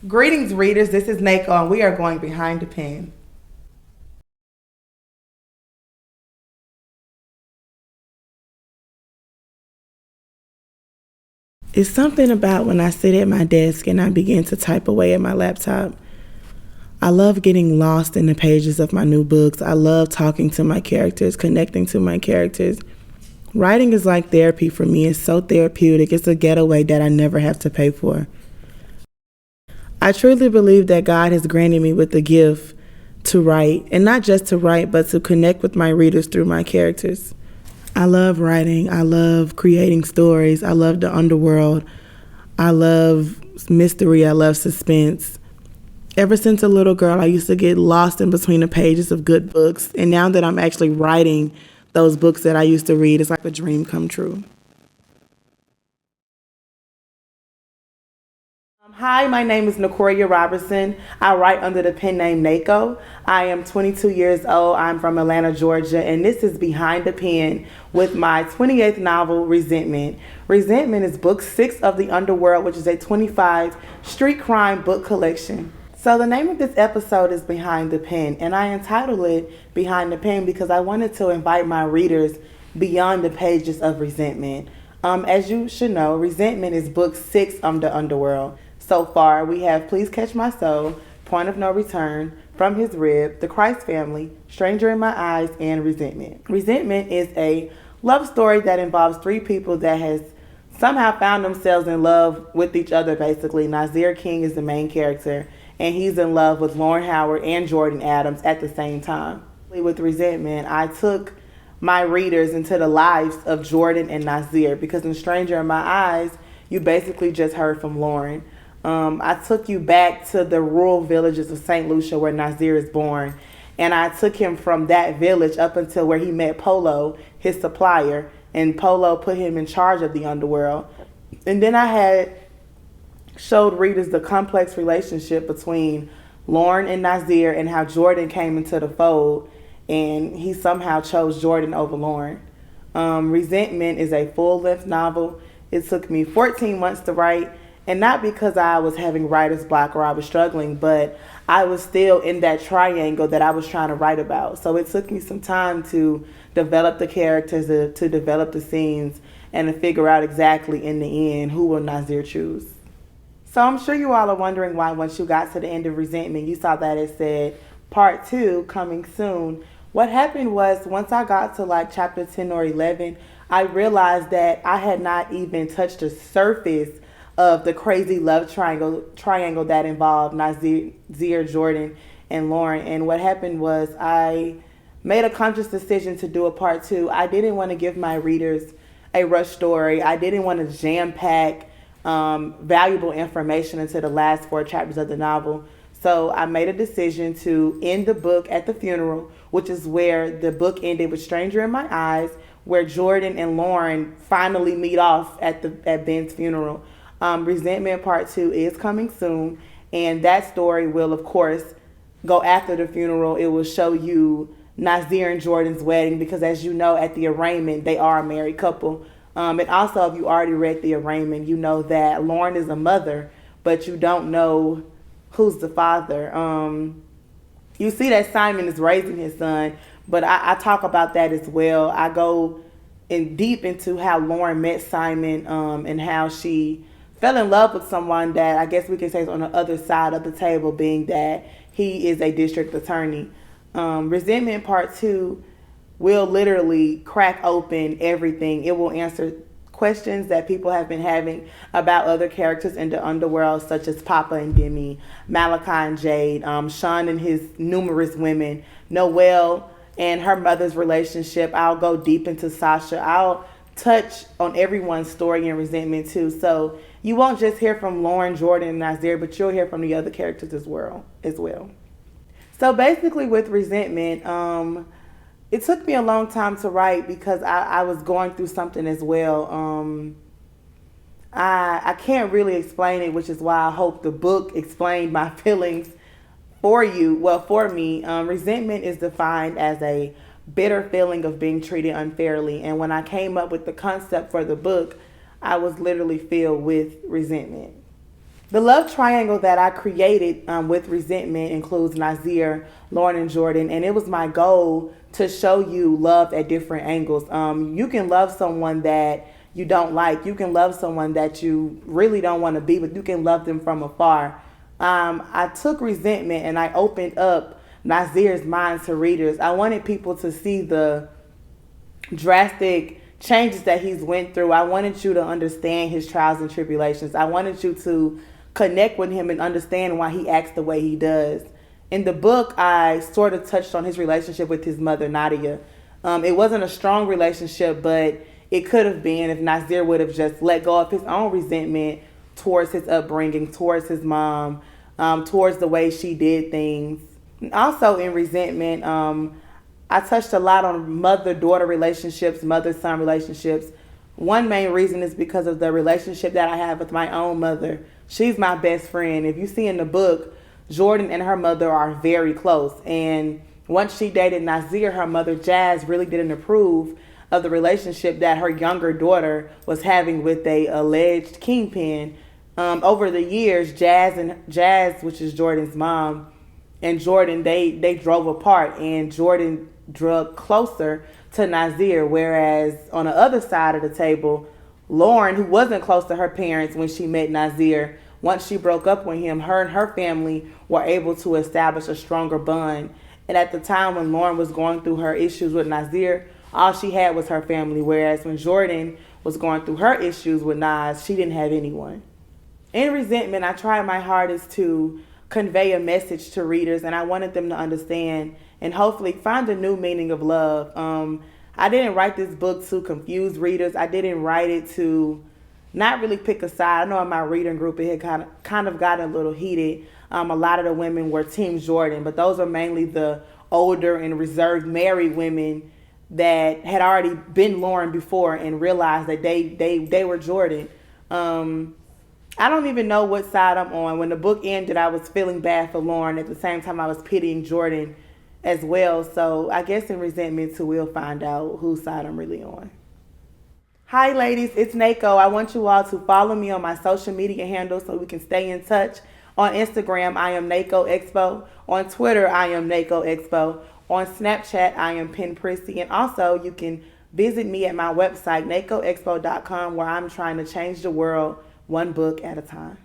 Greetings, readers. This is Nako, and we are going behind the pen. It's something about when I sit at my desk and I begin to type away at my laptop. I love getting lost in the pages of my new books. I love talking to my characters, connecting to my characters. Writing is like therapy for me. It's so therapeutic. It's a getaway that I never have to pay for. I truly believe that God has granted me with the gift to write, and not just to write, but to connect with my readers through my characters. I love writing. I love creating stories. I love the underworld. I love mystery. I love suspense. Ever since a little girl, I used to get lost in between the pages of good books. And now that I'm actually writing those books that I used to read, it's like a dream come true. Hi, my name is Nicoria Robertson. I write under the pen name Nako. I am 22 years old. I'm from Atlanta, Georgia, and this is Behind the Pen with my 28th novel, Resentment. Resentment is book 6 of The Underworld, which is a 25 street crime book collection. So the name of this episode is Behind the Pen, and I entitled it Behind the Pen because I wanted to invite my readers beyond the pages of Resentment. As you should know, Resentment is book 6 of The Underworld. So far, we have Please Catch My Soul, Point of No Return, From His Rib, The Christ Family, Stranger in My Eyes, and Resentment. Resentment is a love story that involves 3 people that has somehow found themselves in love with each other, basically. Nasir King is the main character, and he's in love with Lauren Howard and Jordan Adams at the same time. With Resentment, I took my readers into the lives of Jordan and Nasir because in Stranger in My Eyes, you basically just heard from Lauren. I took you back to the rural villages of St. Lucia where Nasir is born. And I took him from that village up until where he met Polo, his supplier. And Polo put him in charge of the underworld. And then I had showed readers the complex relationship between Lauren and Nasir and how Jordan came into the fold. And he somehow chose Jordan over Lauren. Resentment is a full-length novel. It took me 14 months to write. And not because I was having writer's block or I was struggling, but I was still in that triangle that I was trying to write about. So it took me some time to develop the characters, to develop the scenes, and to figure out exactly in the end who will Nasir choose. So I'm sure you all are wondering why once you got to the end of Resentment, you saw that it said part 2 coming soon. What happened was once I got to like chapter 10 or 11, I realized that I had not even touched the surface of the crazy love triangle that involved Nasir, Jordan, and Lauren. And what happened was I made a conscious decision to do a part 2. I didn't want to give my readers a rush story. I didn't want to jam pack valuable information into the last 4 chapters of the novel. So I made a decision to end the book at the funeral, which is where the book ended with Stranger in My Eyes, where Jordan and Lauren finally meet off at Ben's funeral. Resentment Part 2 is coming soon, and that story will, of course, go after the funeral. It will show you Nasir and Jordan's wedding because, as you know, at the arraignment, they are a married couple. And also, if you already read the arraignment, you know that Lauren is a mother, but you don't know who's the father. You see that Simon is raising his son, but I talk about that as well. I go in deep into how Lauren met Simon and how she fell in love with someone that I guess we can say is on the other side of the table, being that he is a district attorney. Resentment Part 2 will literally crack open everything. It will answer questions that people have been having about other characters in the underworld, such as Papa and Demi, Malachi and Jade, Sean and his numerous women, Noelle and her mother's relationship. I'll go deep into Sasha. I'll touch on everyone's story and Resentment too. So you won't just hear from Lauren, Jordan, and Nasir, but you'll hear from the other characters as well. So basically with Resentment, it took me a long time to write because I was going through something as well. I can't really explain it, which is why I hope the book explained my feelings for you. Well, for me, resentment is defined as a bitter feeling of being treated unfairly. And when I came up with the concept for the book, I was literally filled with resentment. The love triangle that I created with Resentment includes Nasir, Lauren, and Jordan, and it was my goal to show you love at different angles. You can love someone that you don't like. You can love someone that you really don't want to be, but you can love them from afar. I took Resentment and I opened up Nasir's mind to readers. I wanted people to see the drastic changes that he's went through. I wanted you to understand his trials and tribulations. I wanted you to connect with him and understand why he acts the way he does. In the book, I sort of touched on his relationship with his mother, Nadia. It wasn't a strong relationship, but it could have been if Nasir would have just let go of his own resentment towards his upbringing, towards his mom, towards the way she did things. Also in Resentment, I touched a lot on mother-daughter relationships, mother-son relationships. One main reason is because of the relationship that I have with my own mother. She's my best friend. If you see in the book, Jordan and her mother are very close. And once she dated Nasir, her mother, Jazz, really didn't approve of the relationship that her younger daughter was having with a alleged kingpin. Over the years, Jazz, which is Jordan's mom, and Jordan, they drove apart, and Jordan drew closer to Nasir, whereas on the other side of the table, Lauren, who wasn't close to her parents when she met Nasir, once she broke up with him, her and her family were able to establish a stronger bond. And at the time when Lauren was going through her issues with Nasir, all she had was her family, whereas when Jordan was going through her issues with Nas, she didn't have anyone. In Resentment, I tried my hardest to convey a message to readers, and I wanted them to understand and hopefully find a new meaning of love. I didn't write this book to confuse readers. I didn't write it to not really pick a side. I know in my reading group it had kind of gotten a little heated. A lot of the women were Team Jordan, but those are mainly the older and reserved married women that had already been Lauren before and realized that they were Jordan. I don't even know what side I'm on. When the book ended, I was feeling bad for Lauren. At the same time, I was pitying Jordan as well. So I guess in Resentment too, we'll find out whose side I'm really on. Hi ladies, it's Nako. I want you all to follow me on my social media handles so we can stay in touch. On Instagram, I am Nako Expo. On Twitter, I am Nako Expo. On Snapchat, I am Pen Prissy. And also, you can visit me at my website, NakoExpo.com, where I'm trying to change the world one book at a time.